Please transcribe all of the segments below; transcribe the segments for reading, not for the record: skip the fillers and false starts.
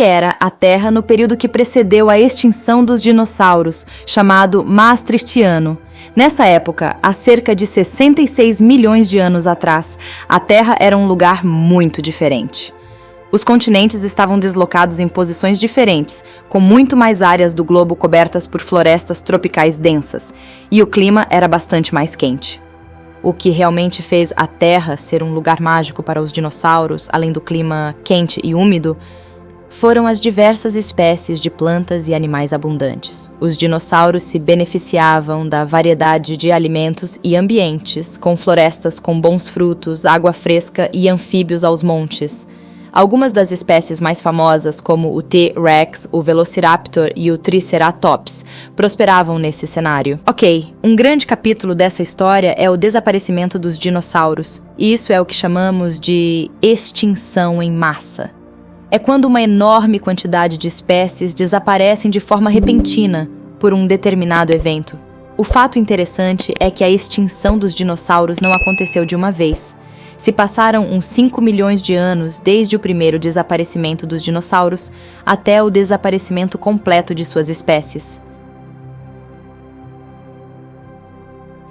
que era a Terra no período que precedeu a extinção dos dinossauros, chamado Maastrichtiano. Nessa época, há cerca de 66 milhões de anos atrás, a Terra era um lugar muito diferente. Os continentes estavam deslocados em posições diferentes, com muito mais áreas do globo cobertas por florestas tropicais densas, e o clima era bastante mais quente. O que realmente fez a Terra ser um lugar mágico para os dinossauros, além do clima quente e úmido, foram as diversas espécies de plantas e animais abundantes. Os dinossauros se beneficiavam da variedade de alimentos e ambientes, com florestas com bons frutos, água fresca e anfíbios aos montes. Algumas das espécies mais famosas, como o T-Rex, o Velociraptor e o Triceratops, prosperavam nesse cenário. Ok, um grande capítulo dessa história é o desaparecimento dos dinossauros, e isso é o que chamamos de extinção em massa. É quando uma enorme quantidade de espécies desaparecem de forma repentina por um determinado evento. O fato interessante é que a extinção dos dinossauros não aconteceu de uma vez. Se passaram uns 5 milhões de anos desde o primeiro desaparecimento dos dinossauros até o desaparecimento completo de suas espécies.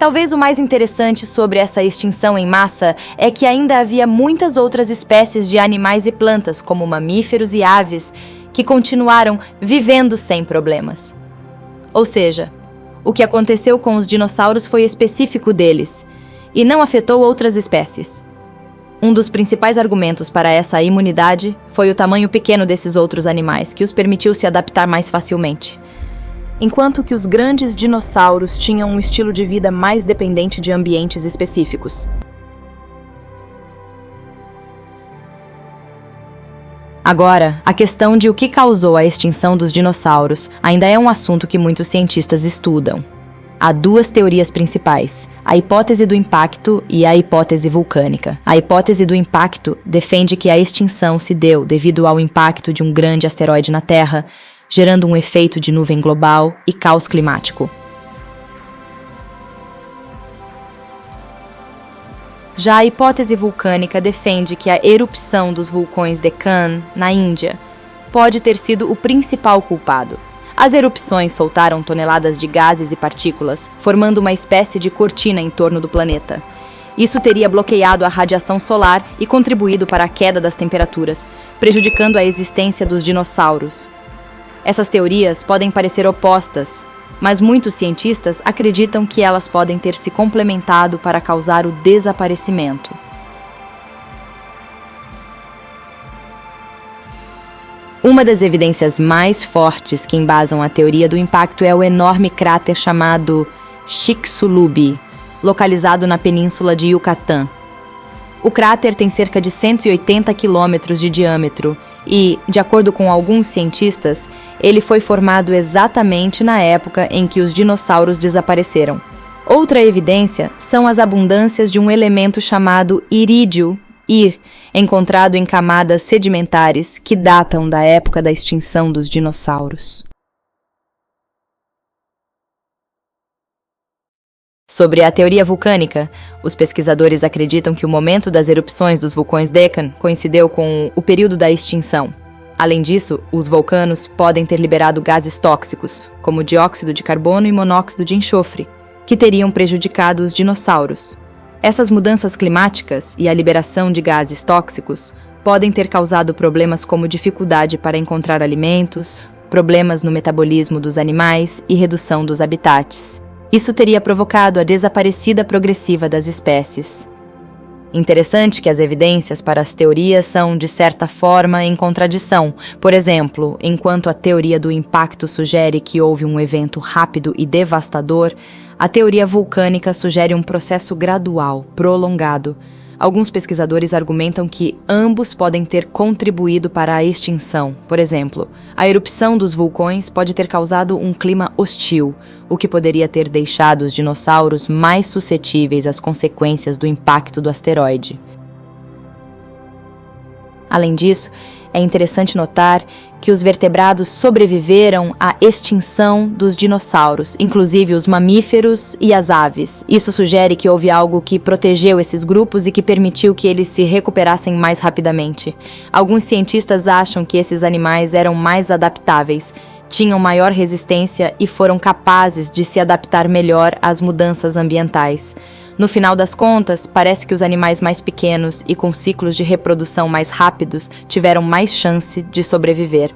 Talvez o mais interessante sobre essa extinção em massa é que ainda havia muitas outras espécies de animais e plantas, como mamíferos e aves, que continuaram vivendo sem problemas. Ou seja, o que aconteceu com os dinossauros foi específico deles, e não afetou outras espécies. Um dos principais argumentos para essa imunidade foi o tamanho pequeno desses outros animais, que os permitiu se adaptar mais facilmente. Enquanto que os grandes dinossauros tinham um estilo de vida mais dependente de ambientes específicos. Agora, a questão de o que causou a extinção dos dinossauros ainda é um assunto que muitos cientistas estudam. Há duas teorias principais, a hipótese do impacto e a hipótese vulcânica. A hipótese do impacto defende que a extinção se deu devido ao impacto de um grande asteroide na Terra, gerando um efeito de nuvem global e caos climático. Já a hipótese vulcânica defende que a erupção dos vulcões Deccan, na Índia, pode ter sido o principal culpado. As erupções soltaram toneladas de gases e partículas, formando uma espécie de cortina em torno do planeta. Isso teria bloqueado a radiação solar e contribuído para a queda das temperaturas, prejudicando a existência dos dinossauros. Essas teorias podem parecer opostas, mas muitos cientistas acreditam que elas podem ter se complementado para causar o desaparecimento. Uma das evidências mais fortes que embasam a teoria do impacto é o enorme cráter chamado Chicxulub, localizado na península de Yucatán. O cráter tem cerca de 180 quilômetros de diâmetro e, de acordo com alguns cientistas, ele foi formado exatamente na época em que os dinossauros desapareceram. Outra evidência são as abundâncias de um elemento chamado irídio, encontrado em camadas sedimentares que datam da época da extinção dos dinossauros. Sobre a teoria vulcânica, os pesquisadores acreditam que o momento das erupções dos vulcões Deccan coincideu com o período da extinção. Além disso, os vulcanos podem ter liberado gases tóxicos, como dióxido de carbono e monóxido de enxofre, que teriam prejudicado os dinossauros. Essas mudanças climáticas e a liberação de gases tóxicos podem ter causado problemas como dificuldade para encontrar alimentos, problemas no metabolismo dos animais e redução dos habitats. Isso teria provocado a desaparecida progressiva das espécies. Interessante que as evidências para as teorias são, de certa forma, em contradição. Por exemplo, enquanto a teoria do impacto sugere que houve um evento rápido e devastador, a teoria vulcânica sugere um processo gradual, prolongado. Alguns pesquisadores argumentam que ambos podem ter contribuído para a extinção. Por exemplo, a erupção dos vulcões pode ter causado um clima hostil, o que poderia ter deixado os dinossauros mais suscetíveis às consequências do impacto do asteroide. Além disso, é interessante notar que os vertebrados sobreviveram à extinção dos dinossauros, inclusive os mamíferos e as aves. Isso sugere que houve algo que protegeu esses grupos e que permitiu que eles se recuperassem mais rapidamente. Alguns cientistas acham que esses animais eram mais adaptáveis, tinham maior resistência e foram capazes de se adaptar melhor às mudanças ambientais. No final das contas, parece que os animais mais pequenos e com ciclos de reprodução mais rápidos tiveram mais chance de sobreviver.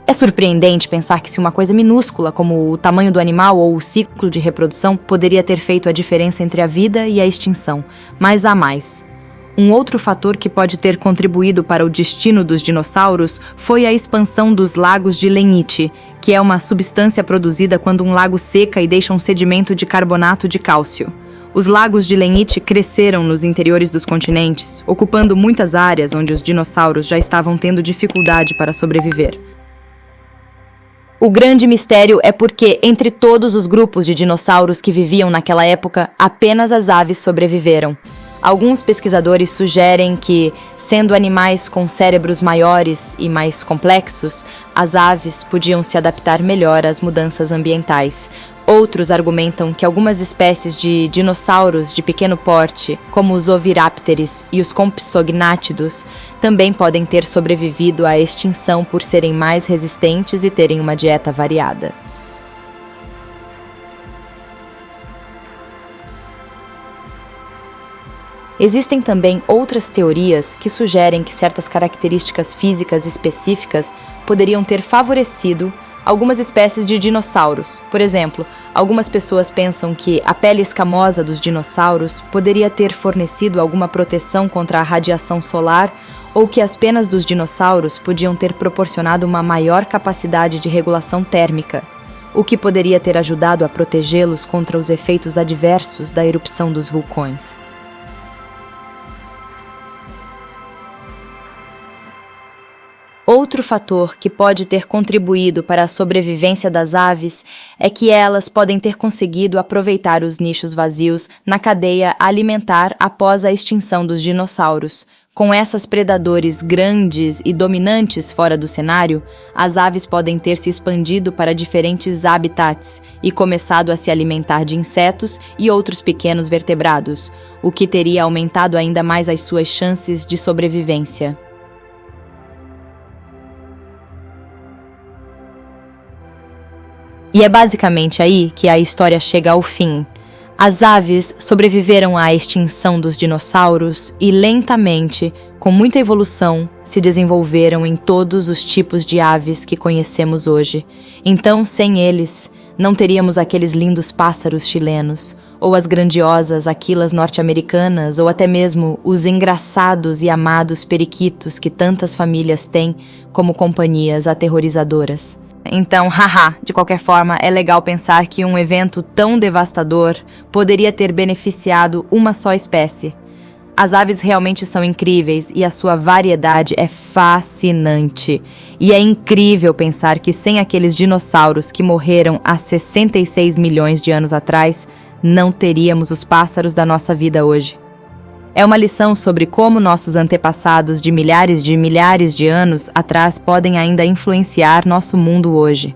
É surpreendente pensar que se uma coisa minúscula, como o tamanho do animal ou o ciclo de reprodução, poderia ter feito a diferença entre a vida e a extinção, mas há mais. Um outro fator que pode ter contribuído para o destino dos dinossauros foi a expansão dos lagos de lenite, que é uma substância produzida quando um lago seca e deixa um sedimento de carbonato de cálcio. Os lagos de lenite cresceram nos interiores dos continentes, ocupando muitas áreas onde os dinossauros já estavam tendo dificuldade para sobreviver. O grande mistério é porque, entre todos os grupos de dinossauros que viviam naquela época, apenas as aves sobreviveram. Alguns pesquisadores sugerem que, sendo animais com cérebros maiores e mais complexos, as aves podiam se adaptar melhor às mudanças ambientais. Outros argumentam que algumas espécies de dinossauros de pequeno porte, como os oviraptores e os compsognátidos, também podem ter sobrevivido à extinção por serem mais resistentes e terem uma dieta variada. Existem também outras teorias que sugerem que certas características físicas específicas poderiam ter favorecido algumas espécies de dinossauros. Por exemplo, algumas pessoas pensam que a pele escamosa dos dinossauros poderia ter fornecido alguma proteção contra a radiação solar ou que as penas dos dinossauros podiam ter proporcionado uma maior capacidade de regulação térmica, o que poderia ter ajudado a protegê-los contra os efeitos adversos da erupção dos vulcões. Outro fator que pode ter contribuído para a sobrevivência das aves é que elas podem ter conseguido aproveitar os nichos vazios na cadeia alimentar após a extinção dos dinossauros. Com essas predadores grandes e dominantes fora do cenário, as aves podem ter se expandido para diferentes habitats e começado a se alimentar de insetos e outros pequenos vertebrados, o que teria aumentado ainda mais as suas chances de sobrevivência. E é basicamente aí que a história chega ao fim. As aves sobreviveram à extinção dos dinossauros e lentamente, com muita evolução, se desenvolveram em todos os tipos de aves que conhecemos hoje. Então, sem eles, não teríamos aqueles lindos pássaros chilenos, ou as grandiosas aquilas norte-americanas, ou até mesmo os engraçados e amados periquitos que tantas famílias têm como companhias aterrorizadoras. Então, de qualquer forma, é legal pensar que um evento tão devastador poderia ter beneficiado uma só espécie. As aves realmente são incríveis e a sua variedade é fascinante. E é incrível pensar que sem aqueles dinossauros que morreram há 66 milhões de anos atrás, não teríamos os pássaros da nossa vida hoje. É uma lição sobre como nossos antepassados de milhares de anos atrás podem ainda influenciar nosso mundo hoje.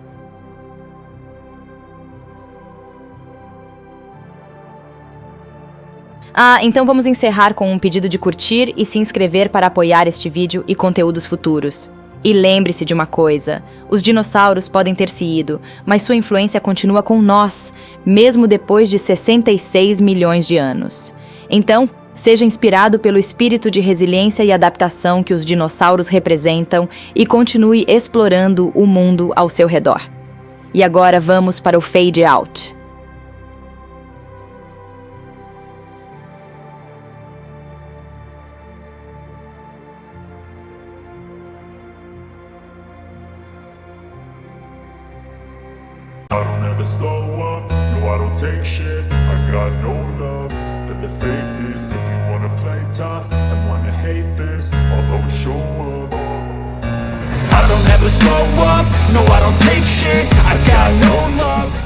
Então vamos encerrar com um pedido de curtir e se inscrever para apoiar este vídeo e conteúdos futuros. E lembre-se de uma coisa, os dinossauros podem ter se ido, mas sua influência continua com nós, mesmo depois de 66 milhões de anos. Então, seja inspirado pelo espírito de resiliência e adaptação que os dinossauros representam e continue explorando o mundo ao seu redor. E agora vamos para o fade out. I don't ever slow up, no I don't take shit. I got no love for the fakeness. If you wanna play tough and wanna hate this, I'll always show up. I don't ever slow up, no I don't take shit. I got no love.